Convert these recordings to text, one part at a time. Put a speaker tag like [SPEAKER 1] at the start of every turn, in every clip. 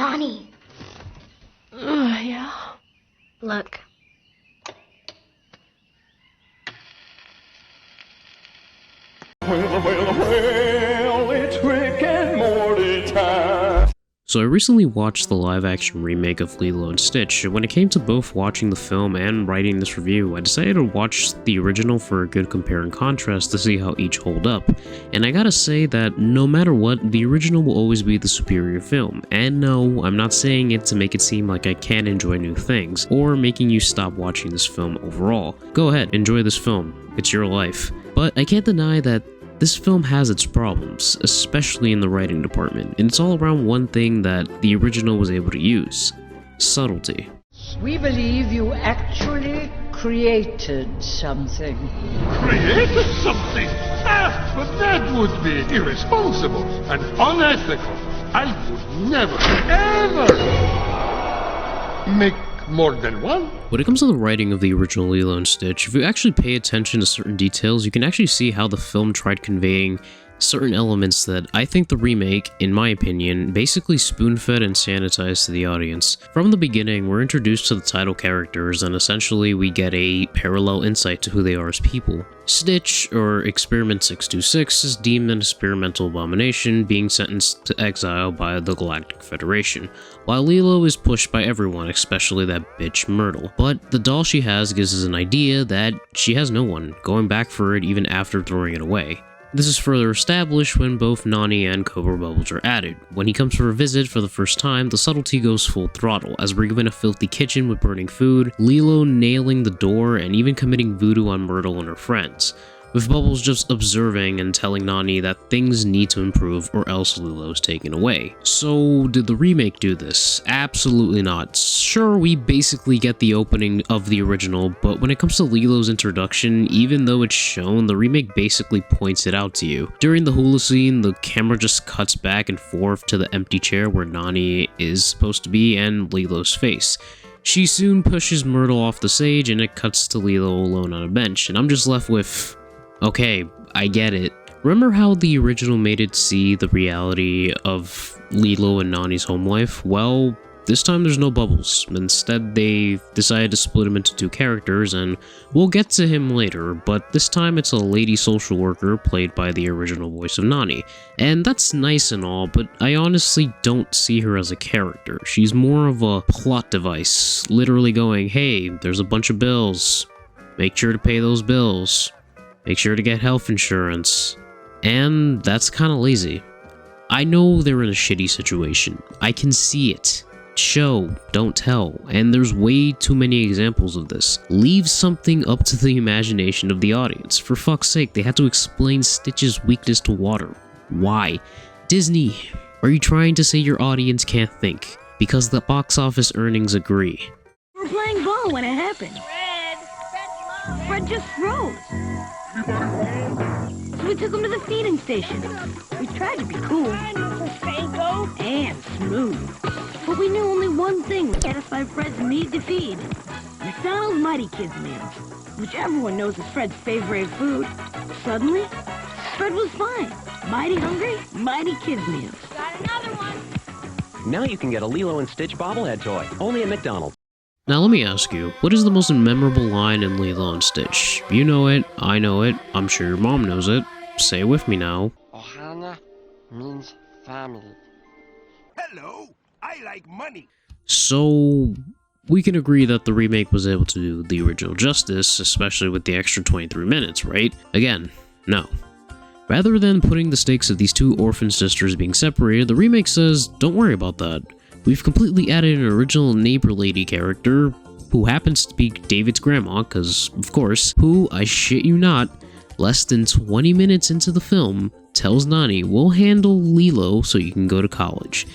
[SPEAKER 1] Nani.
[SPEAKER 2] Yeah.
[SPEAKER 1] Look.
[SPEAKER 3] Well, it's Rick and Morty time.
[SPEAKER 4] So I recently watched the live-action remake of Lilo and Stitch, and when it came to both watching the film and writing this review, I decided to watch the original for a good compare and contrast to see how each hold up. And I gotta say that no matter what, the original will always be the superior film. And no, I'm not saying it to make it seem like I can't enjoy new things, or making you stop watching this film overall. Go ahead, enjoy this film. It's your life. But I can't deny that this film has its problems, especially in the writing department, and it's all around one thing that the original was able to use: subtlety.
[SPEAKER 5] We believe you actually created something.
[SPEAKER 6] Created something? Ah, but that would be irresponsible and unethical. I would never, ever make more than one.
[SPEAKER 4] When it comes to the writing of the original Lilo and Stitch, if you actually pay attention to certain details, you can actually see how the film tried conveying certain elements that I think the remake, in my opinion, basically spoon-fed and sanitized to the audience. From the beginning, we're introduced to the title characters, and essentially we get a parallel insight to who they are as people. Stitch, or Experiment 626, is deemed an experimental abomination, being sentenced to exile by the Galactic Federation, while Lilo is pushed by everyone, especially that bitch Myrtle. But the doll she has gives us an idea that she has no one, going back for it even after throwing it away. This is further established when both Nani and Cobra Bubbles are added. When he comes for a visit for the first time, the subtlety goes full throttle, as we're given a filthy kitchen with burning food, Lilo nailing the door, and even committing voodoo on Myrtle and her friends, with Bubbles just observing and telling Nani that things need to improve or else Lilo's taken away. So did the remake do this? Absolutely not. Sure, we basically get the opening of the original, but when it comes to Lilo's introduction, even though it's shown, the remake basically points it out to you. During the hula scene, the camera just cuts back and forth to the empty chair where Nani is supposed to be and Lilo's face. She soon pushes Myrtle off the stage and it cuts to Lilo alone on a bench, and I'm just left with, okay, I get it. Remember how the original made it see the reality of Lilo and Nani's home life? Well, this time there's no Bubbles. Instead, they decided to split him into two characters, and we'll get to him later, but this time it's a lady social worker played by the original voice of Nani. And that's nice and all, but I honestly don't see her as a character. She's more of a plot device, literally going, hey, there's a bunch of bills. Make sure to pay those bills. Make sure to get health insurance. And that's kinda lazy. I know they're in a shitty situation. I can see it. Show, don't tell, and there's way too many examples of this. Leave something up to the imagination of the audience. For fuck's sake, they had to explain Stitch's weakness to water. Why? Disney, are you trying to say your audience can't think? Because the box office earnings agree.
[SPEAKER 7] We're playing ball when it happened. Fred just froze. So we took him to the feeding station. We tried to be cool and smooth. But we knew only one thing would satisfy Fred's need to feed. McDonald's Mighty Kids meals, which everyone knows is Fred's favorite food. Suddenly, Fred was fine. Mighty hungry, Mighty Kids meals.
[SPEAKER 1] Got another one.
[SPEAKER 8] Now you can get a Lilo and Stitch bobblehead toy, only at McDonald's.
[SPEAKER 4] Now let me ask you, what is the most memorable line in Lilo and Stitch? You know it, I know it, I'm sure your mom knows it. Say it with me now.
[SPEAKER 9] Ohana means family.
[SPEAKER 10] Hello, I like money.
[SPEAKER 4] So, we can agree that the remake was able to do the original justice, especially with the extra 23 minutes, right? Again, no. Rather than putting the stakes of these two orphan sisters being separated, the remake says, don't worry about that. We've completely added an original neighbor lady character, who happens to be David's grandma, cause, of course, who, I shit you not, less than 20 minutes into the film, tells Nani, we'll handle Lilo so you can go to college.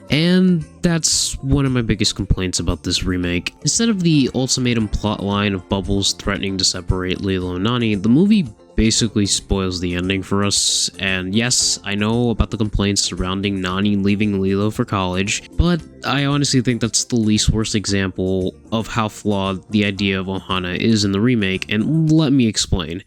[SPEAKER 4] And that's one of my biggest complaints about this remake. Instead of the ultimatum plotline of Bubbles threatening to separate Lilo and Nani, the movie basically spoils the ending for us. And yes, I know about the complaints surrounding Nani leaving Lilo for college, but I honestly think that's the least worst example of how flawed the idea of Ohana is in the remake, and let me explain.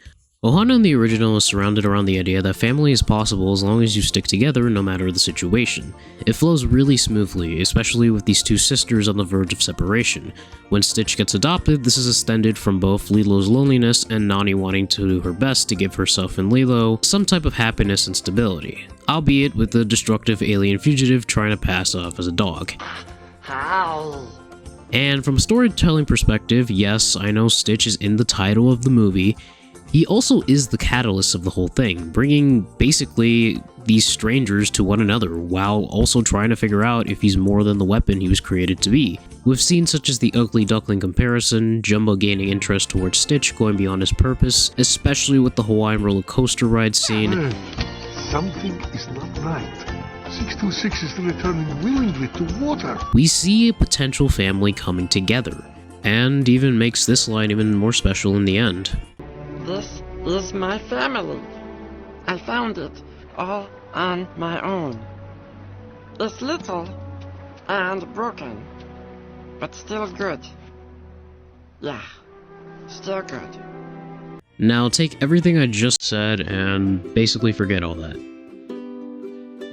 [SPEAKER 4] Ohana in the original is surrounded around the idea that family is possible as long as you stick together no matter the situation. It flows really smoothly, especially with these two sisters on the verge of separation. When Stitch gets adopted, this is extended from both Lilo's loneliness and Nani wanting to do her best to give herself and Lilo some type of happiness and stability, albeit with the destructive alien fugitive trying to pass off as a dog.
[SPEAKER 9] How?
[SPEAKER 4] And from a storytelling perspective, yes, I know Stitch is in the title of the movie. He also is the catalyst of the whole thing, bringing basically these strangers to one another while also trying to figure out if he's more than the weapon he was created to be. With scenes such as the ugly duckling comparison, Jumbo gaining interest towards Stitch going beyond his purpose, especially with the Hawaiian roller coaster ride scene.
[SPEAKER 6] Something is not right. 626 is returning willingly to water.
[SPEAKER 4] We see a potential family coming together, and even makes this line even more special in the end.
[SPEAKER 9] This is my family. I found it all on my own. It's little and broken, but still good. Yeah, still good.
[SPEAKER 4] Now take everything I just said and basically forget all that.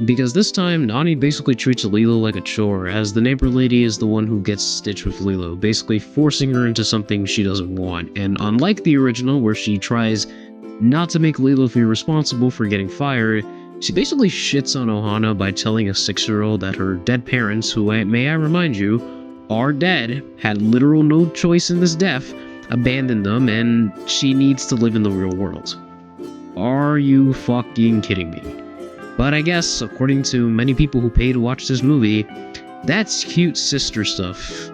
[SPEAKER 4] Because this time, Nani basically treats Lilo like a chore, as the neighbor lady is the one who gets stitched with Lilo, basically forcing her into something she doesn't want. And unlike the original, where she tries not to make Lilo feel responsible for getting fired, she basically shits on Ohana by telling a 6-year-old that her dead parents, who, may I remind you, are dead, had literal no choice in this death, abandoned them, and she needs to live in the real world. Are you fucking kidding me? But I guess, according to many people who pay to watch this movie, that's cute sister stuff.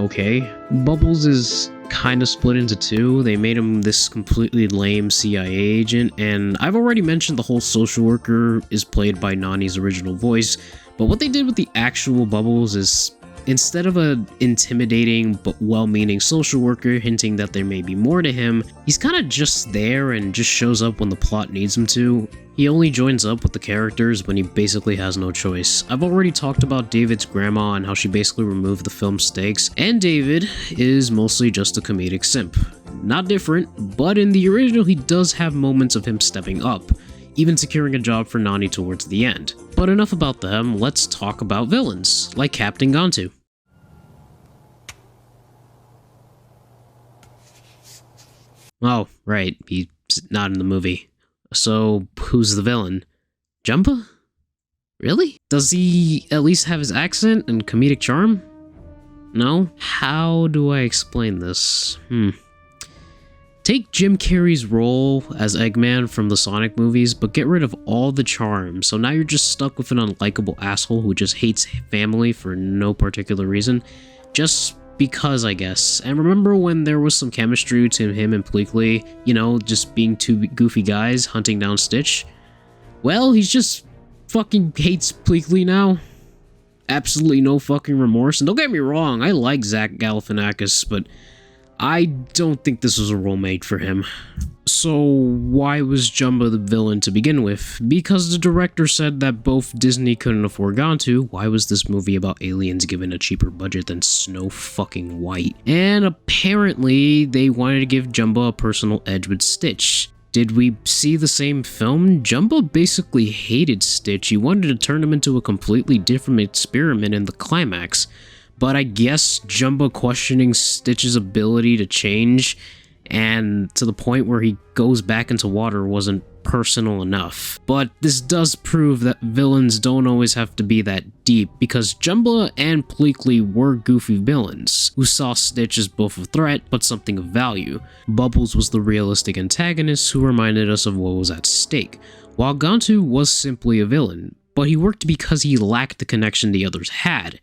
[SPEAKER 4] Okay. Bubbles is kinda split into two. They made him this completely lame CIA agent, and I've already mentioned the whole social worker is played by Nani's original voice, but what they did with the actual Bubbles is, instead of a intimidating but well-meaning social worker hinting that there may be more to him, he's kinda just there and just shows up when the plot needs him to. He only joins up with the characters when he basically has no choice. I've already talked about David's grandma and how she basically removed the film's stakes, and David is mostly just a comedic simp. Not different, but in the original he does have moments of him stepping up, even securing a job for Nani towards the end. But enough about them, let's talk about villains, like Captain Gantu. Oh, right, he's not in the movie. So, who's the villain? Jumba? Really? Does he at least have his accent and comedic charm? No? How do I explain this? Take Jim Carrey's role as Eggman from the Sonic movies, but get rid of all the charm, so now you're just stuck with an unlikable asshole who just hates family for no particular reason. Just because, I guess. And remember when there was some chemistry between him and Pleakley, you know, just being two goofy guys hunting down Stitch? Well, he's just fucking hates Pleakley now. Absolutely no fucking remorse. And don't get me wrong, I like Zach Galifianakis, but I don't think this was a role made for him. So why was Jumba the villain to begin with? Because the director said that both Disney couldn't afford Gantu. Why was this movie about aliens given a cheaper budget than Snow fucking White? And apparently they wanted to give Jumba a personal edge with Stitch. Did we see the same film? Jumba basically hated Stitch. He wanted to turn him into a completely different experiment in the climax. But I guess Jumba questioning Stitch's ability to change, and to the point where he goes back into water, wasn't personal enough. But this does prove that villains don't always have to be that deep, because Jumba and Pleakley were goofy villains, who saw Stitch as both a threat, but something of value. Bubbles was the realistic antagonist who reminded us of what was at stake, while Gantu was simply a villain, but he worked because he lacked the connection the others had,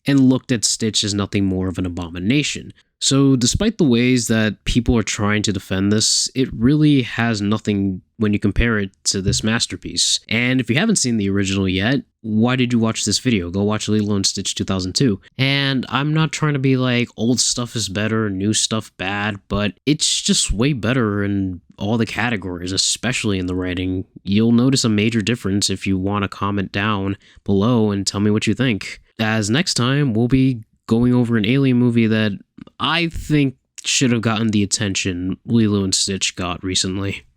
[SPEAKER 4] and looked at Stitch as nothing more of an abomination. So despite the ways that people are trying to defend this, it really has nothing when you compare it to this masterpiece. And if you haven't seen the original yet, why did you watch this video? Go watch Lilo and Stitch 2002. And I'm not trying to be like, old stuff is better, new stuff bad, but it's just way better in all the categories, especially in the writing. You'll notice a major difference if you want to comment down below and tell me what you think. As next time, we'll be going over an alien movie that I think should have gotten the attention Lilo and Stitch got recently.